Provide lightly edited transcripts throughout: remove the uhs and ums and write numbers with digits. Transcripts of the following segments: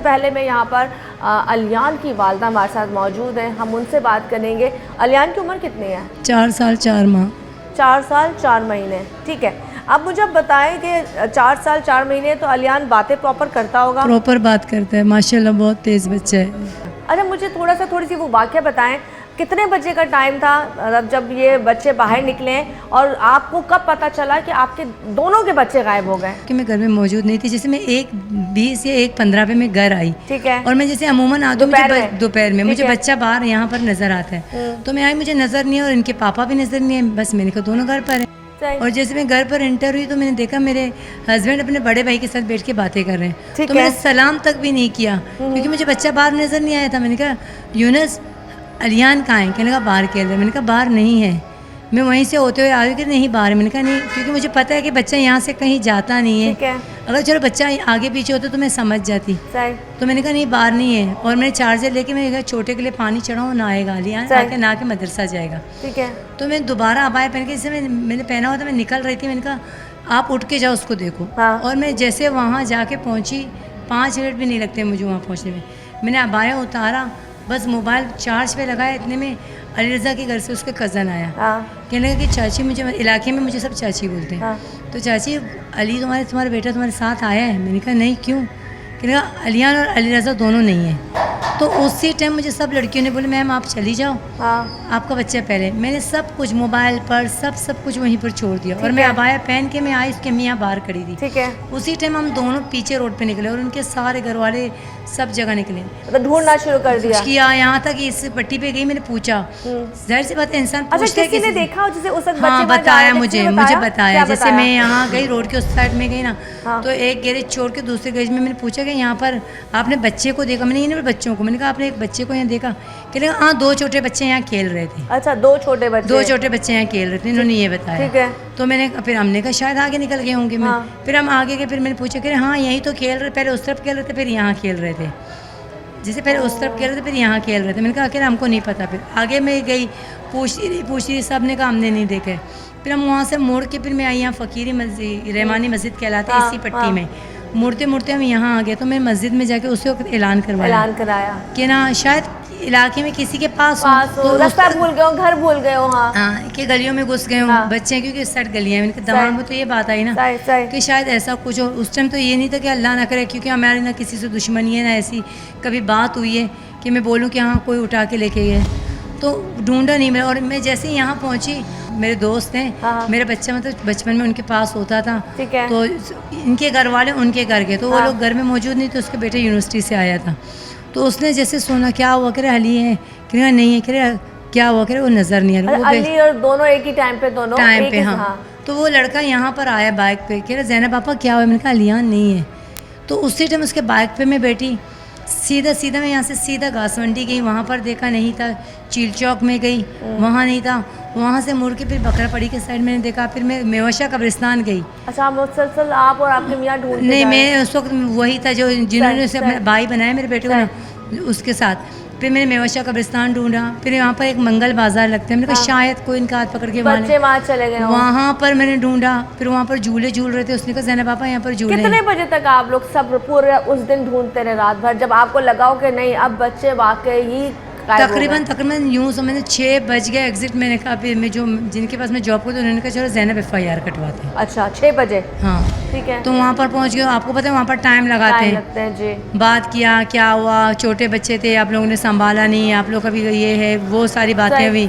पहले मैं यहाँ पर अलियान की वालदा हमारे साथ मौजूद हैं, हम उनसे बात करेंगे। अलियान की उम्र कितनी है? 4 साल 4 माह। 4 साल 4 महीने, ठीक है। अब मुझे आप बताएं कि 4 साल 4 महीने तो अलियान बातें प्रॉपर करता होगा? प्रॉपर बात करता है माशाल्लाह, बहुत तेज़ बच्चा है। अच्छा, मुझे थोड़ी सी वो वाक़या बताएं, कितने बजे का टाइम था मतलब जब ये बच्चे बाहर निकले और आपको कब पता चला कि आपके दोनों के बच्चे गायब हो गए? कि मैं घर में मौजूद नहीं थी, जैसे मैं 1:20 या 1:15 पे मैं घर आई, ठीक है। और मैं जैसे अमूमन आती हूँ दोपहर में मुझे है। बच्चा बाहर यहाँ पर नज़र आता है, तो मैं आई, मुझे नज़र नहीं है और इनके पापा भी नज़र नहीं है, बस मैंने कहा दोनों घर पर हैं। और जैसे मैं घर पर एंटर हुई तो मैंने देखा मेरे हस्बैंड अपने बड़े भाई के साथ बैठ के बातें कर रहे हैं, तो मैंने सलाम तक भी नहीं किया क्योंकि मुझे बच्चा बाहर नज़र नहीं आया था। मैंने कहा यूनुस अलियान कहाँ है? कहने का बाहर खेल रहे हैं। मैंने कहा बाहर नहीं है, मैं वहीं से होते हुए आ गई कि नहीं बाहर है। मैंने कहा नहीं, क्योंकि मुझे पता है कि बच्चा यहाँ से कहीं जाता नहीं है, अगर चलो बच्चा आगे पीछे होता तो मैं समझ जाती, तो मैंने कहा नहीं बाहर नहीं है। और मैंने चार्जर लेके मैंने कहा छोटे के लिए पानी चढ़ाऊँ, नहाएगा अलियान, आके नहा के मदरसा जाएगा, ठीक है। तो मैं दोबारा अबाया पहन के, जैसे मैंने पहना हुआ था, मैं निकल रही थी, मैंने कहा आप उठ के जाओ उसको देखो। और मैं जैसे वहाँ जाके पहुँची, 5 मिनट भी नहीं लगते मुझे वहाँ पहुँचने में, मैंने अबाया उतारा, बस मोबाइल चार्ज पे लगाया, इतने में अली रज़ा के घर से उसके कज़न आया। कहने लगा कि चाची, मुझे इलाके में मुझे सब चाची बोलते हैं, तो चाची अली तुम्हारा बेटा तुम्हारे साथ आया है? मैंने कहा नहीं, क्यों? कहने लगा अलियान और अली रज़ा दोनों नहीं है। तो उसी टाइम मुझे सब लड़कियों ने बोले मैम आप चली जाओ, आपका बच्चा पहले। मैंने सब कुछ मोबाइल पर सब कुछ वहीं पर छोड़ दिया, और मैं अबाया पहन के मैं आई, उसके मियाँ बाहर खड़ी थी, ठीक है। उसी टाइम हम दोनों पीछे रोड पे निकले और उनके सारे घर वाले सब जगह निकले, तो ढूंढना शुरू कर दिया किया, यहाँ तक इस पट्टी पे गई, मैंने पूछा, जाहिर सी बात है इंसान पूछता है, किसी ने देखा जिसे उस वक्त हाँ बताया मुझे बताया, जैसे मैं यहाँ गई रोड के उस साइड में गई ना, तो एक गैरेज छोड़ के दूसरे गैरेज में मैंने पूछा कि यहाँ पर आपने बच्चे को देखा? मैंने नहीं बच्चों को, मैंने कहा आपने एक बच्चे को यहाँ देखा? कहने हाँ 2 छोटे बच्चे यहाँ खेल रहे थे। अच्छा, 2 छोटे बच्चे यहाँ खेल रहे थे, इन्होंने ये बताया, ठीक है। तो मैंने फिर हमने कहा शायद आगे निकल गए होंगे, मैं फिर हम आगे गए, फिर मैंने पूछा कि हाँ यही तो खेल रहे, पहले उस तरफ खेल रहे थे फिर यहाँ खेल रहे थे, जैसे पहले उस तरफ खेल रहे थे फिर यहाँ खेल रहे थे। मैंने कहा आखिर हमको नहीं पता, फिर आगे मैं गई, पूछती रही, सब ने कहा हमने नहीं देखे। फिर हम वहाँ से मुड़ के फिर मैं आई यहाँ फ़कीरी मस्जिद, रहमानी मस्जिद कहलाती है इसी पट्टी में, मुड़ते हम यहाँ आ गए, तो मैं मस्जिद में जाके उसी वक्त ऐलान कराया कि ना शायद इलाके में किसी के पास हो, रास्ता भूल गए हो, घर भूल गए हो, हाँ कि गलियों में घुस गए हो बच्चे, क्योंकि इस साइड गलियाँ हैं। दिमाग में तो ये बात आई ना कि शायद ऐसा कुछ हो। उस टाइम तो ये नहीं था कि अल्लाह ना करे, क्योंकि हमारी ना किसी से दुश्मनी है ना ऐसी कभी बात हुई है कि मैं बोलूँ कि हाँ कोई उठा के लेके गए, तो ढूंढा नहीं मैं। और मैं जैसे ही यहाँ पहुँची, मेरे दोस्त हैं, मेरा बच्चा मतलब बचपन में उनके पास होता था, तो इनके घर वाले उनके घर गए, तो वो लोग घर में मौजूद नहीं, तो उसके बेटे यूनिवर्सिटी से आया था, तो उसने जैसे सुना क्या हुआ, कह रहे अली है, कह रहे नहीं है, कह रहे क्या हुआ, कह रहे वो नज़र नहीं आ रहा। अली और दोनों एक ही टाइम पे हाँ। तो वो लड़का यहाँ पर आया बाइक पे, कह रहे ज़ैनब पापा क्या हुआ? मैंने कहा अलियान नहीं है। तो उसी टाइम उसके बाइक पे मैं बैठी, सीधा मैं यहाँ से सीधा घास मंडी गई, वहाँ पर देखा नहीं था, चील चौक में गई, वहाँ नहीं था, वहाँ से मुड़ के फिर बकरा पड़ी के साइड मैंने देखा, फिर मैं मेवशा कब्रिस्तान गई। अच्छा, मुसलसल आप और आपके मियाँ ढूंढते? नहीं, मैं उस वक्त वही था जो जिन्होंने उसे अपना भाई बनाया मेरे बेटे को ना, उसके साथ। फिर मैंने मेवशा कब्रिस्तान ढूंढा, फिर यहाँ पर एक मंगल बाजार लगता है, मैंने कहा शायद कोई इनका हाथ पकड़ के वहाँ चले गए, वहाँ पर मैंने ढूंढा, फिर वहाँ पर झूले झूल रहे थे, उसने कहा ज़ैनब पापा यहाँ पर झूले। कितने बजे तक आप लोग सब पूरे उस दिन ढूंढते रहे, रात भर, जब आपको लगा हो कि नहीं अब बच्चे वाकई ही? तकरीबन यूँ समझ 6 बज गए एग्जिट। मैंने कहा फिर मैं जो जिनके पास मैं जॉब करती हूँ उन्होंने कहा चलो ज़ैनब FIR कटवाते हैं। अच्छा, 6 बजे? हाँ, ठीक है। तो वहाँ पर पहुँच गए, आपको पता है वहाँ पर टाइम लगाते हैं जी। बात किया, क्या हुआ, छोटे बच्चे थे, आप लोगों ने संभाला नहीं, आप लोग कभी ये है वो सारी बातें हुई,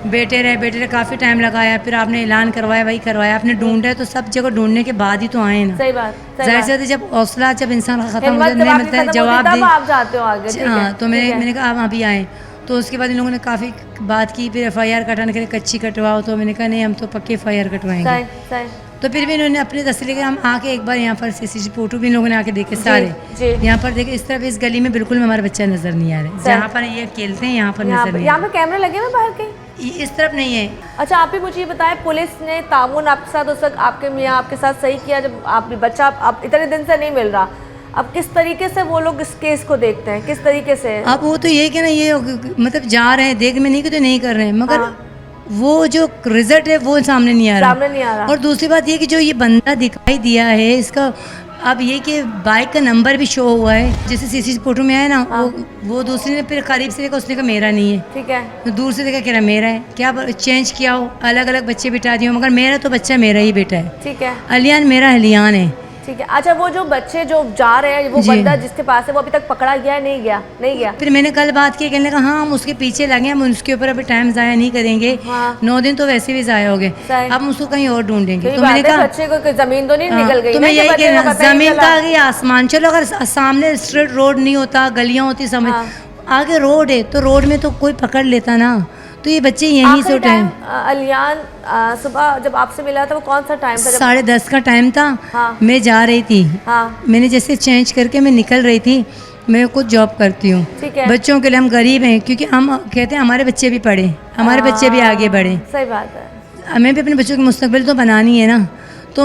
बेटे रहे काफ़ी टाइम लगाया, फिर आपने ऐलान करवाया, वही करवाया, आपने ढूंढा, तो सब जगह ढूंढने के बाद ही तो आए ना। सही बात, जाहिर सी बात है, जब हौसला जब इंसान खत्म हो जाता नहीं मिलता है जवाब दे, आप जाते हो आगे। हाँ, तो मैंने कहा आप अभी आए, तो उसके बाद इन लोगों ने काफ़ी बात की, फिर FIR कटाने के लिए कच्ची कटवाओ, तो मैंने कहा नहीं हम तो पक्के FIR कटवाएंगे। तो फिर भी इन्होंने अपने तसल्ली के हम आके एक बार यहाँ पर CCTV फोटो भी इन लोगों ने आके देखे सारे, यहाँ पर देखे, इस तरफ इस गली में बिल्कुल हमारा बच्चा नज़र नहीं आ रहा है, जहाँ पर ये खेलते हैं यहाँ पर नजर नहीं। यहाँ पर कैमरे लगे हुए बाहर के? इस तरफ नहीं है। अच्छा, आप ही मुझे ये बताएं, पुलिस ने ताउन आपके साथ उस वक्त आपके मियाँ आपके साथ सही किया जब आप बच्चा आप इतने दिन से नहीं मिल रहा, अब किस तरीके से वो लोग इस केस को देखते हैं, किस तरीके से? अब वो तो ये कि ना ये मतलब जा रहे हैं देख में नहीं कि तो नहीं कर रहे हैं, मगर वो जो रिजल्ट है वो सामने नहीं आ रहा। और दूसरी बात ये कि जो ये बंदा दिखाई दिया है, इसका अब ये कि बाइक का नंबर भी शो हुआ है, जैसे सीसी फोटो में आया ना, वो दूसरे ने फिर करीब से देखा, उसने कहा मेरा नहीं है। ठीक है। तो दूर से देखा कह रहा मेरा है। क्या चेंज किया हो, अलग अलग बच्चे बिठा दिए हो, मगर मेरा तो बच्चा मेरा ही बेटा है। ठीक है। अलियान मेरा अलियान है। ठीक है। अच्छा, वो जो बच्चे जो जा रहे हैं, वो बंदा जिसके पास है वो अभी तक पकड़ा गया है? नहीं गया? नहीं गया। फिर मैंने कल बात की, कहने लगा हाँ हम उसके पीछे लगे, हम उसके ऊपर अभी टाइम ज़ाया नहीं करेंगे। 9 दिन तो वैसे भी ज़ाया हो गए, अब हम उसको कहीं और ढूंढेंगे। तो मैंने कहा बच्चे को जमीन तो नहीं निकल गई? तो मैं यही कहना, जमीन का आगे आसमान। चलो अगर सामने स्ट्रेट रोड नहीं होता, गलियां होती, समझ आगे रोड है तो रोड में तो कोई पकड़ लेता ना। तो ये बच्चे यहीं से उठाए। अलियान सुबह जब आपसे मिला था वो कौन सा टाइम था? 10:30 का टाइम था। हाँ। मैं जा रही थी। हाँ। मैंने जैसे चेंज करके मैं निकल रही थी। मैं कुछ जॉब करती हूँ, बच्चों के लिए। हम गरीब हैं, क्योंकि हम कहते हैं हमारे बच्चे भी पढ़े, हमारे बच्चे भी आगे बढ़े। सही बात है। हमें भी अपने बच्चों की मुस्तकबिल तो बनानी है ना। तो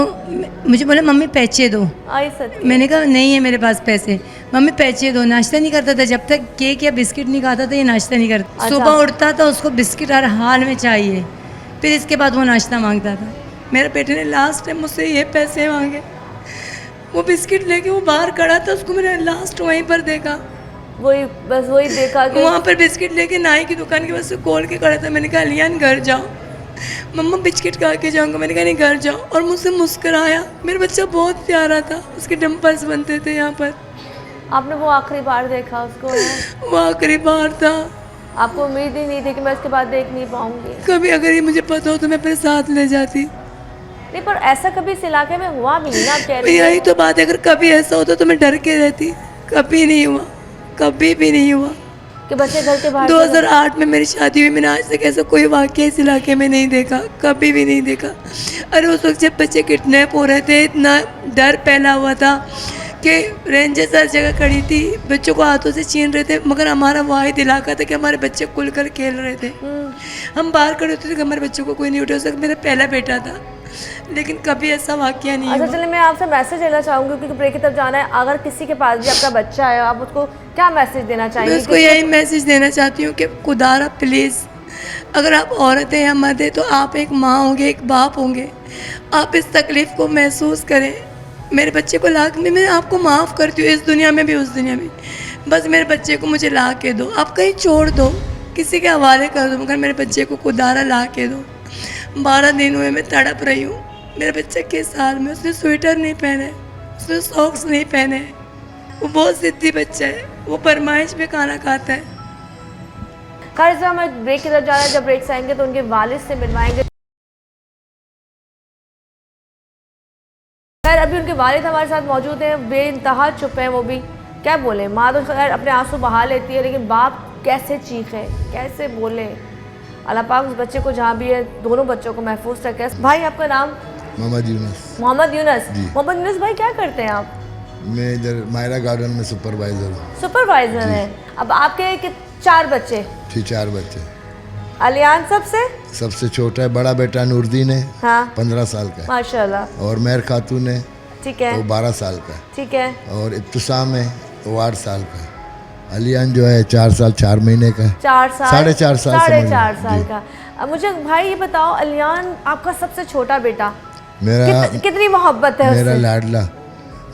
मुझे बोले मम्मी पैसे दो। मैंने कहा नहीं है मेरे पास पैसे। मम्मी पैसे दो। नाश्ता नहीं करता था जब तक केक या बिस्किट नहीं खाता था, ये नाश्ता नहीं करता। अच्छा। सुबह उठता था उसको बिस्किट हर हाल में चाहिए, फिर इसके बाद वो नाश्ता मांगता था। मेरे बेटे ने लास्ट टाइम मुझसे ये पैसे मांगे, वो बिस्किट लेके वो बाहर खड़ा था, उसको मैंने लास्ट वहीं पर देखा। वही देखा कि वहाँ पर बिस्किट लेके नाई की दुकान के पास से खोल के खड़ा था। मैंने कहा अलियान घर जाओ, मम्मा बिस्किट खा के जाऊँगा। मैंने कहा नहीं घर जाओ, और मुझसे मुस्कुराया। मेरा बच्चा बहुत प्यारा था, उसके डंपल्स बनते थे यहाँ पर। आपने वो आखिरी बार देखा उसको? वो आखिरी बार था। आपको उम्मीद ही नहीं थी कि मैं उसके बाद देख नहीं पाऊंगी? कभी अगर ये मुझे पता हो तो मैं अपने साथ ले जाती। नहीं, पर ऐसा कभी इस इलाके में हुआ भी नहीं ना, आप कह रही हैं। यही तो बात है, अगर कभी ऐसा होता तो मैं डर के रहती। कभी नहीं हुआ, कभी भी नहीं हुआ कि बच्चे घर के बाहर। 2008 में मेरी शादी हुई, मैंने आज तक ऐसा कोई वाक़या इस इलाके में नहीं देखा, कभी भी नहीं देखा। अरे उस वक्त जब बच्चे किडनैप हो रहे थे, इतना डर फैला हुआ था कि रेंजर्स हर जगह खड़ी थी, बच्चों को हाथों से छीन रहे थे, मगर हमारा वाहिद इलाका था कि हमारे बच्चे खुलकर खेल रहे थे। हम बाहर खड़े होते थे कि हमारे बच्चों को कोई नहीं उठा सकता। मेरा पहला बेटा था, लेकिन कभी ऐसा वाक़या नहीं। अच्छा चलिए, मैं आपसे मैसेज देना चाहूँगी क्योंकि ब्रेक की तरफ जाना है। अगर किसी के पास भी आपका बच्चा है, आप उसको क्या मैसेज देना चाहेंगे? मैं उसको यही मैसेज देना चाहती हूँ कि खुदारा प्लीज़, अगर आप औरत हैं या मर्द हैं तो आप एक माँ होंगे, एक बाप होंगे, आप इस तकलीफ़ को महसूस करें। मेरे बच्चे को ला के मैं आपको माफ़ करती हूँ, इस दुनिया में भी उस दुनिया में। बस मेरे बच्चे को मुझे ला के दो, आप कहीं छोड़ दो, किसी के हवाले कर दो, मगर मेरे बच्चे को खुदारा ला के दो। 12 दिन हुए मैं तड़प रही हूँ। मेरे बच्चे के साल में उसने स्वेटर नहीं पहने, उसने सॉक्स नहीं पहने। वो बहुत ज़िद्दी बच्चा है, वो फरमाइश पे खाना खाता है। खैर हमें ब्रेक की तरफ जाना है, जब ब्रेक से आएंगे तो उनके वालिद से मिलवाएंगे। खैर अभी उनके वालिद हमारे साथ मौजूद हैं, बेइंतहा चुप हैं। वो भी क्या बोले, माँ तो खैर अपने आंसू बहा लेती है, लेकिन बाप कैसे चीखे, कैसे बोले। अल्लाह पाक उस बच्चे को जहाँ भी है, दोनों बच्चों को महफूज रखे। भाई आपका नाम? मोहम्मद यूनुस। मोहम्मद यूनुस। मोहम्मद यूनुस भाई क्या करते हैं आप? मैं इधर मायरा गार्डन में सुपरवाइज़र हूँ। सुपरवाइज़र हैं। अब आपके 4 बच्चे? जी 4 बच्चे। अलियान सबसे छोटा है, बड़ा बेटा नूरदीन है। हाँ। 15 साल का है माशाल्लाह। और मेहर खातून है, ठीक है, वो 12 साल का है। ठीक है। और इब्तिसाम है, वो 8 साल का है। अलियान जो है 4 साल 4 महीने का है। 4 साल 4.5 साल 4.5 साल का। अब मुझे भाई ये बताओ, अलियान आपका सबसे छोटा बेटा, मेरा कितनी मोहब्बत है मेरा उससे? लाडला।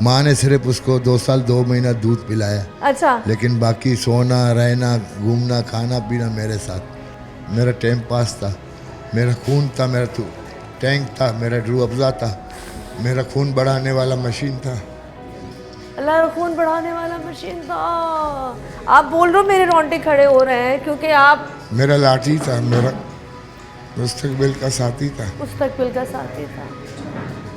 माँ ने सिर्फ उसको 2 साल 2 महीना दूध पिलाया। अच्छा। लेकिन बाकी सोना, रहना, घूमना, खाना पीना मेरे साथ। मेरा टाइम पास था, मेरा खून था, मेरा टैंक था, मेरा रूह अफ़ज़ा था, मेरा खून बढ़ाने वाला मशीन था। अल्लाह, खून बढ़ाने वाला मशीन था। आप बोल रहे हो मेरे रोंगटे खड़े हो रहे हैं, क्योंकि आप मेरा लाठी था, मेरा मुस्तकबिल का साथी था। मुस्तकबिल का साथी था।